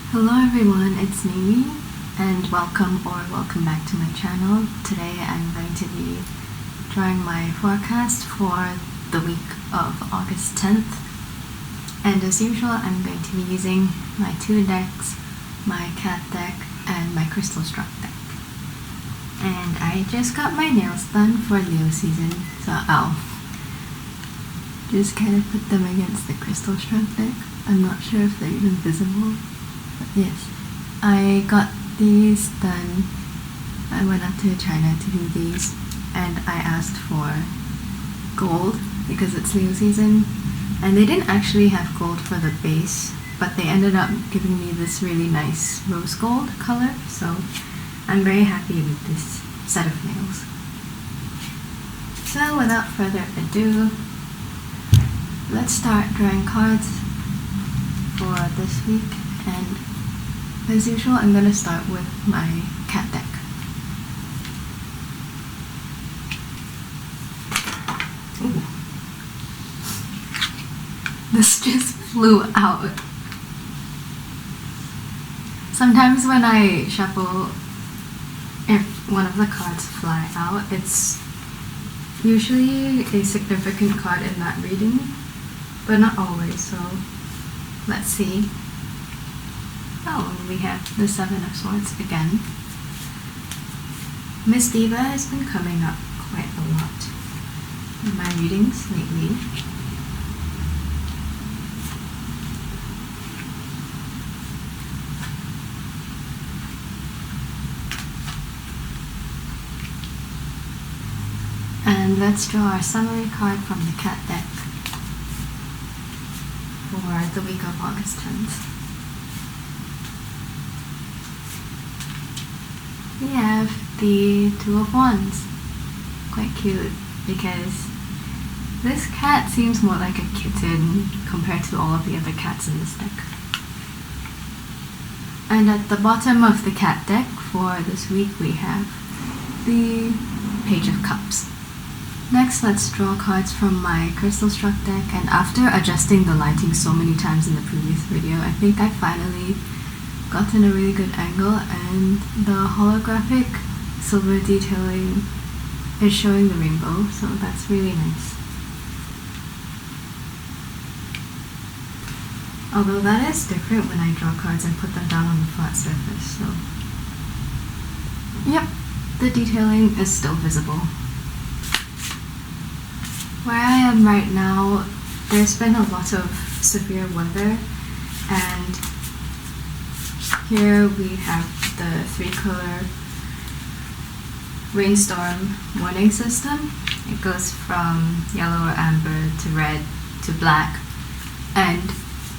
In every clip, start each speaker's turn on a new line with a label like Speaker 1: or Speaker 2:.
Speaker 1: Hello everyone, it's Mimi and welcome back to my channel. Today I'm going to be drawing my forecast for the week of August 10th, and as usual I'm going to be using my two decks, my cat deck and my crystal struck deck. And I just got my nails done for Leo season, so I'll just kind of put them against the crystal struck deck. I'm not sure if they're even visible. Yes, I got these done. I went up to China to do these and I asked for gold because it's Leo season, and they didn't actually have gold for the base, but they ended up giving me this really nice rose gold color, so I'm very happy with this set of nails. So without further ado, let's start drawing cards for this week. And as usual, I'm going to start with my cat deck. Ooh. This just flew out. Sometimes when I shuffle, if one of the cards fly out, it's usually a significant card in that reading, but not always, so let's see. Oh, we have the Seven of Swords again. Miss Diva has been coming up quite a lot in my readings lately. And let's draw our summary card from the cat deck for the week of August 10th. We have the Two of Wands. Quite cute because this cat seems more like a kitten compared to all of the other cats in this deck. And at the bottom of the cat deck for this week we have the Page of Cups. Next, let's draw cards from my crystal struck deck, and after adjusting the lighting so many times in the previous video, I think I finally gotten a really good angle, and the holographic silver detailing is showing the rainbow, so that's really nice. Although that is different when I draw cards and put them down on the flat surface, so yep, the detailing is still visible. Where I am right now, there's been a lot of severe weather, and here we have the 3-color rainstorm warning system. It goes from yellow or amber to red to black, and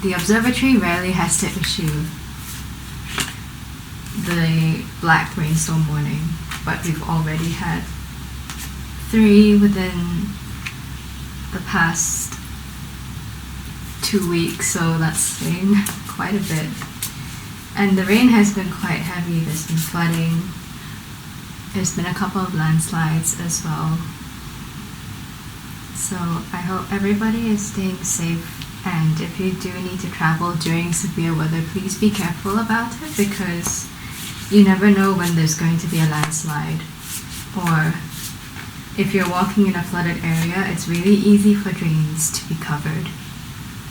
Speaker 1: the observatory rarely has to issue the black rainstorm warning, but we've already had 3 within the past 2 weeks, so that's saying quite a bit. And the rain has been quite heavy. There's been flooding. There's been a couple of landslides as well. So I hope everybody is staying safe, and if you do need to travel during severe weather, please be careful about it, because you never know when there's going to be a landslide, or if you're walking in a flooded area, it's really easy for drains to be covered.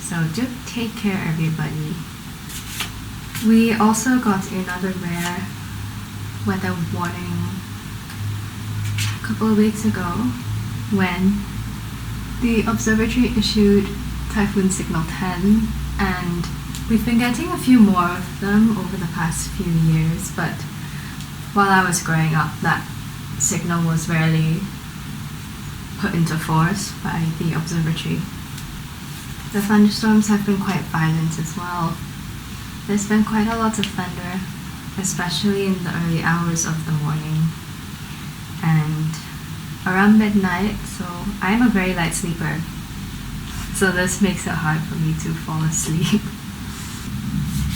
Speaker 1: So do take care, everybody. We also got another rare weather warning a couple of weeks ago when the observatory issued Typhoon Signal 10, and we've been getting a few more of them over the past few years, but while I was growing up, that signal was rarely put into force by the observatory. The thunderstorms have been quite violent as well. There's been quite a lot of thunder, especially in the early hours of the morning and around midnight, so I'm a very light sleeper, so this makes it hard for me to fall asleep.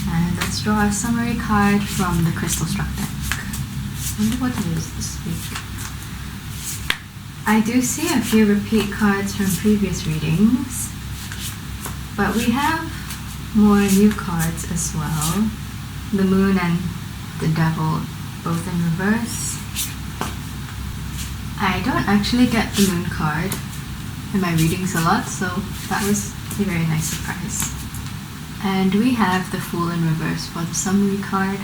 Speaker 1: And let's draw a summary card from the crystal struck deck. I wonder what it is this week. I do see a few repeat cards from previous readings, but we have more new cards as well. the moon and the devil both in reverse. I don't actually get the moon card in my readings a lot, so that was a very nice surprise. And we have the Fool in reverse for the summary card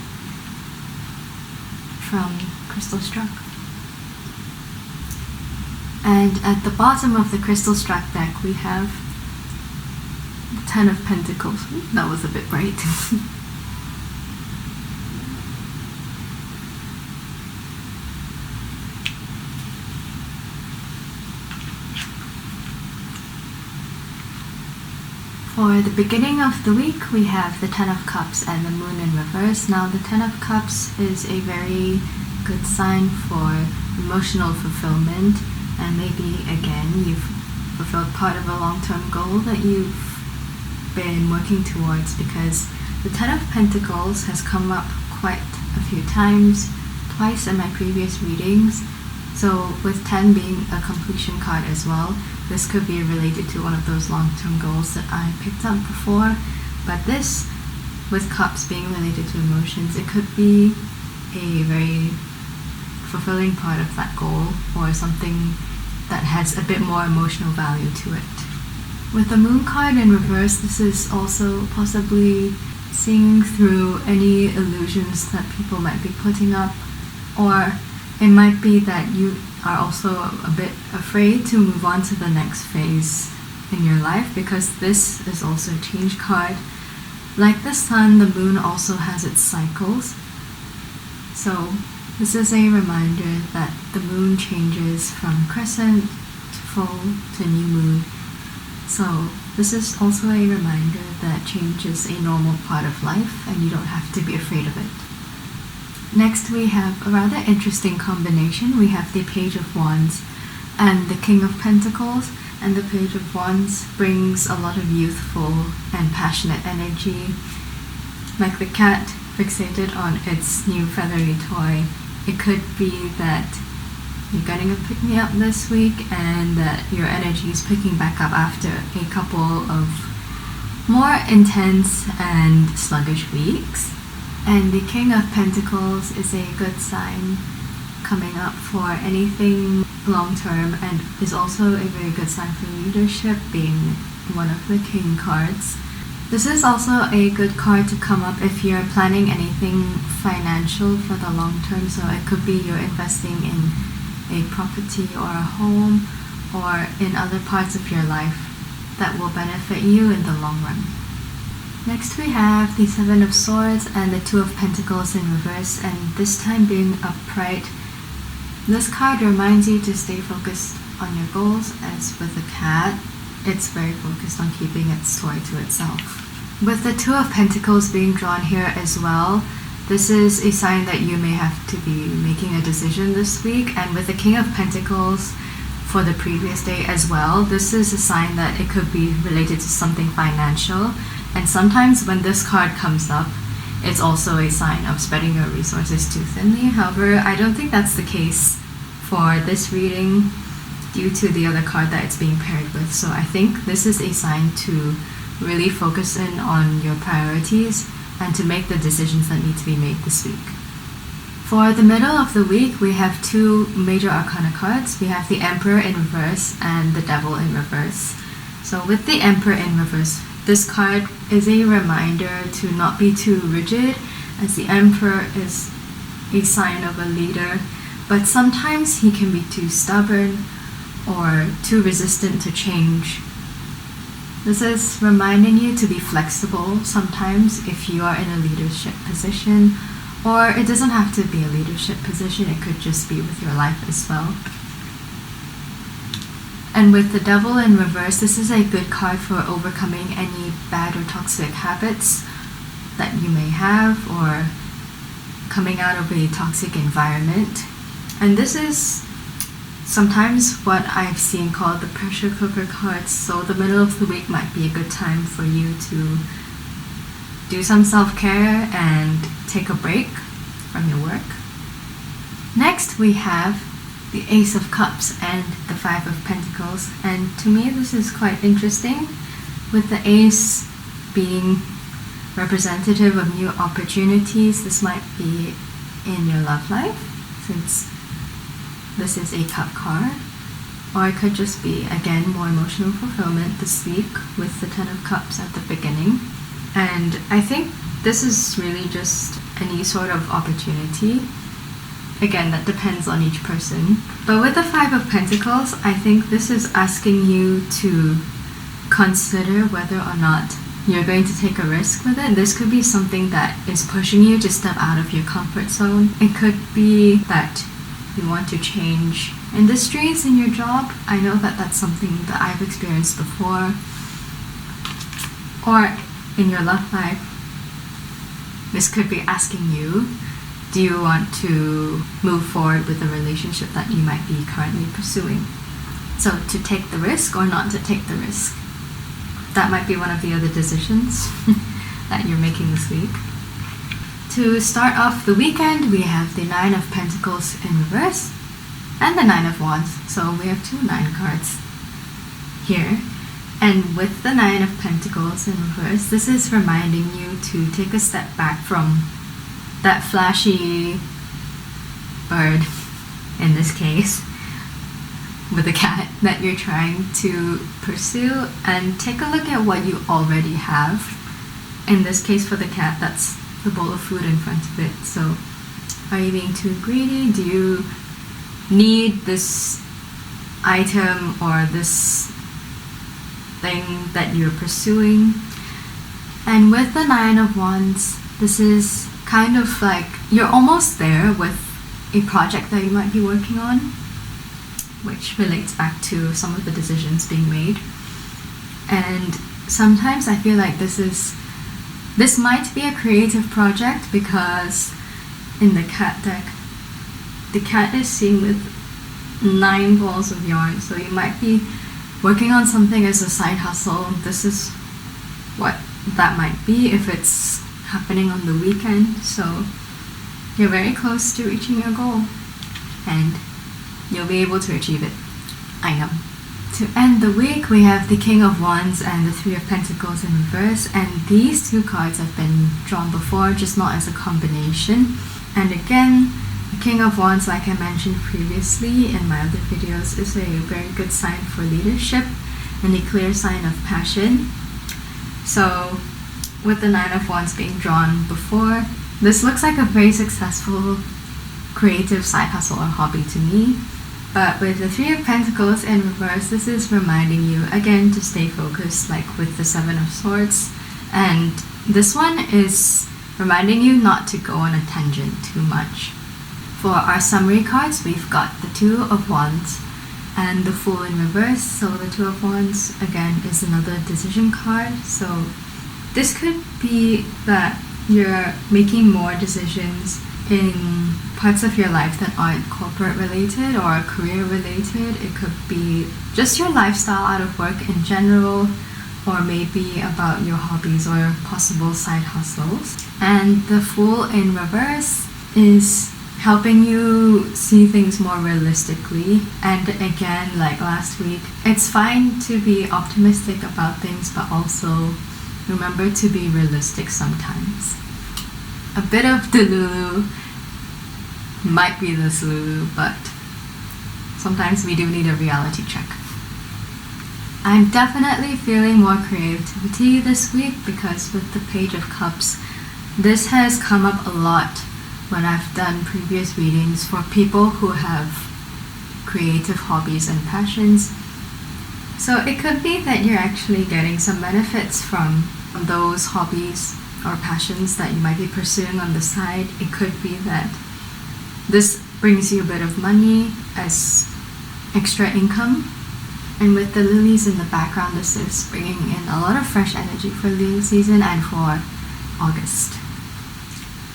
Speaker 1: from Crystal Struck. And at the bottom of the Crystal Struck deck we have the Ten of Pentacles. Ooh, that was a bit bright. For the beginning of the week, we have the Ten of Cups and the Moon in reverse. Now, the Ten of Cups is a very good sign for emotional fulfillment, and maybe, again, you've fulfilled part of a long-term goal that you've been working towards, because the Ten of Pentacles has come up quite a few times, twice in my previous readings. So with 10 being a completion card as well, this could be related to one of those long-term goals that I picked up before. But this, with cups being related to emotions, it could be a very fulfilling part of that goal, or something that has a bit more emotional value to it. With the moon card in reverse, this is also possibly seeing through any illusions that people might be putting up, or it might be that you are also a bit afraid to move on to the next phase in your life, because this is also a change card. Like the sun, the moon also has its cycles. So this is a reminder that the moon changes from crescent to full to new moon. So this is also a reminder that change is a normal part of life and you don't have to be afraid of it. Next we have a rather interesting combination. We have the Page of Wands and the King of Pentacles, and the Page of Wands brings a lot of youthful and passionate energy. Like the cat fixated on its new feathery toy, it could be that you're getting a pick-me-up this week and that your energy is picking back up after a couple of more intense and sluggish weeks. And the King of Pentacles is a good sign coming up for anything long-term, and is also a very good sign for leadership, being one of the King cards. This is also a good card to come up if you're planning anything financial for the long term. So it could be you're investing in a property or a home, or in other parts of your life that will benefit you in the long run. Next we have the Seven of Swords and the Two of Pentacles in reverse, and this time being upright. This card reminds you to stay focused on your goals, as with the cat, it's very focused on keeping its toy to itself. With the Two of Pentacles being drawn here as well, this is a sign that you may have to be making a decision this week. And with the King of Pentacles for the previous day as well, this is a sign that it could be related to something financial. And sometimes when this card comes up, it's also a sign of spreading your resources too thinly. However, I don't think that's the case for this reading due to the other card that it's being paired with. So I think this is a sign to really focus in on your priorities and to make the decisions that need to be made this week. For the middle of the week, we have two major arcana cards. We have the Emperor in reverse and the Devil in reverse. So with the Emperor in reverse, this card is a reminder to not be too rigid, as the Emperor is a sign of a leader, but sometimes he can be too stubborn or too resistant to change. This is reminding you to be flexible sometimes if you are in a leadership position, or it doesn't have to be a leadership position, it could just be with your life as well. And with the Devil in reverse, this is a good card for overcoming any bad or toxic habits that you may have, or coming out of a toxic environment. And this is sometimes what I've seen called the pressure cooker cards. So the middle of the week might be a good time for you to do some self-care and take a break from your work. Next we have the Ace of Cups and the Five of Pentacles, and to me this is quite interesting, with the Ace being representative of new opportunities. This might be in your love life, since this is a cup card. Or it could just be, again, more emotional fulfillment this week with the Ten of Cups at the beginning. And I think this is really just any sort of opportunity. Again, that depends on each person. But with the Five of Pentacles, I think this is asking you to consider whether or not you're going to take a risk with it. This could be something that is pushing you to step out of your comfort zone. It could be that you want to change industries in your job. I know that that's something that I've experienced before. Or in your love life, this could be asking you, do you want to move forward with a relationship that you might be currently pursuing? So to take the risk or not to take the risk. That might be one of the other decisions that you're making this week. To start off the weekend, we have the Nine of Pentacles in reverse and the Nine of Wands. So we have 2 9 cards here. And with the Nine of Pentacles in reverse, this is reminding you to take a step back from that flashy bird, in this case, with a cat that you're trying to pursue, and take a look at what you already have. In this case, for the cat, that's the bowl of food in front of it. So are you being too greedy? Do you need this item or this thing that you're pursuing? And with the Nine of Wands, this is kind of like you're almost there with a project that you might be working on, which relates back to some of the decisions being made. And sometimes I feel like this might be a creative project, because in the cat deck, the cat is seen with 9 balls of yarn. So you might be working on something as a side hustle. This is what that might be if it's happening on the weekend. So you're very close to reaching your goal, and you'll be able to achieve it. I know. To end the week, we have the King of Wands and the Three of Pentacles in reverse, and these 2 cards have been drawn before, just not as a combination. And again, the King of Wands, like I mentioned previously in my other videos, is a very good sign for leadership and a clear sign of passion. So with the Nine of Wands being drawn before, this looks like a very successful creative side hustle or hobby to me. But with the Three of Pentacles in reverse, this is reminding you again to stay focused, like with the Seven of Swords. And this one is reminding you not to go on a tangent too much. For our summary cards, we've got the Two of Wands and the Fool in reverse. So the Two of Wands, again, is another decision card. So this could be that you're making more decisions in parts of your life that aren't corporate related or career related. It could be just your lifestyle out of work in general, or maybe about your hobbies or possible side hustles. And the Fool in reverse is helping you see things more realistically. And again, like last week, it's fine to be optimistic about things, but also remember to be realistic sometimes. A bit of Delulu might be this Lulu, but sometimes we do need a reality check. I'm definitely feeling more creativity this week, because with the Page of Cups, this has come up a lot when I've done previous readings for people who have creative hobbies and passions. So it could be that you're actually getting some benefits from those hobbies or passions that you might be pursuing on the side. It could be that this brings you a bit of money as extra income. And with the lilies in the background, this is bringing in a lot of fresh energy for Leo season and for August.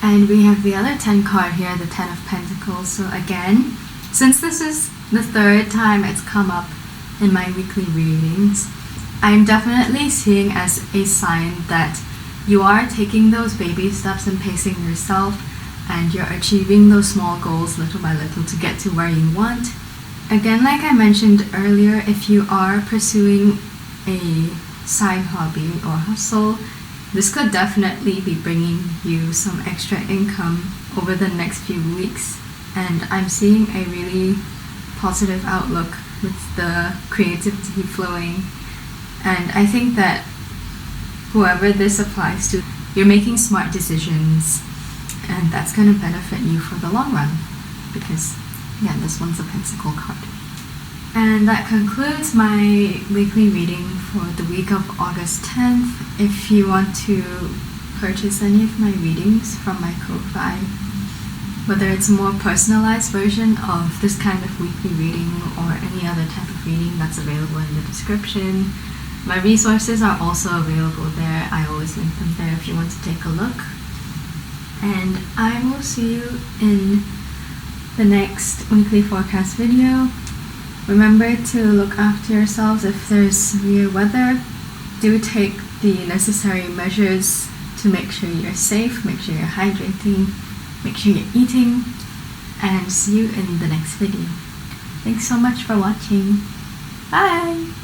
Speaker 1: And we have the other 10 card here, the Ten of Pentacles. So again, since this is the 3rd time it's come up in my weekly readings, I'm definitely seeing as a sign that you are taking those baby steps and pacing yourself, and you're achieving those small goals little by little to get to where you want. Again, like I mentioned earlier, if you are pursuing a side hobby or hustle, this could definitely be bringing you some extra income over the next few weeks. And I'm seeing a really positive outlook with the creativity flowing. And I think that whoever this applies to, you're making smart decisions, and that's going to benefit you for the long run, because again, this one's a Pentacle card. And that concludes my weekly reading for the week of August 10th. If you want to purchase any of my readings from my Ko-Fi, whether it's a more personalized version of this kind of weekly reading or any other type of reading, that's available in the description. My resources are also available there. I always link them there if you want to take a look. And I will see you in the next weekly forecast video. Remember to look after yourselves if there's severe weather. Do take the necessary measures to make sure you're safe, make sure you're hydrating, make sure you're eating, and see you in the next video. Thanks so much for watching. Bye!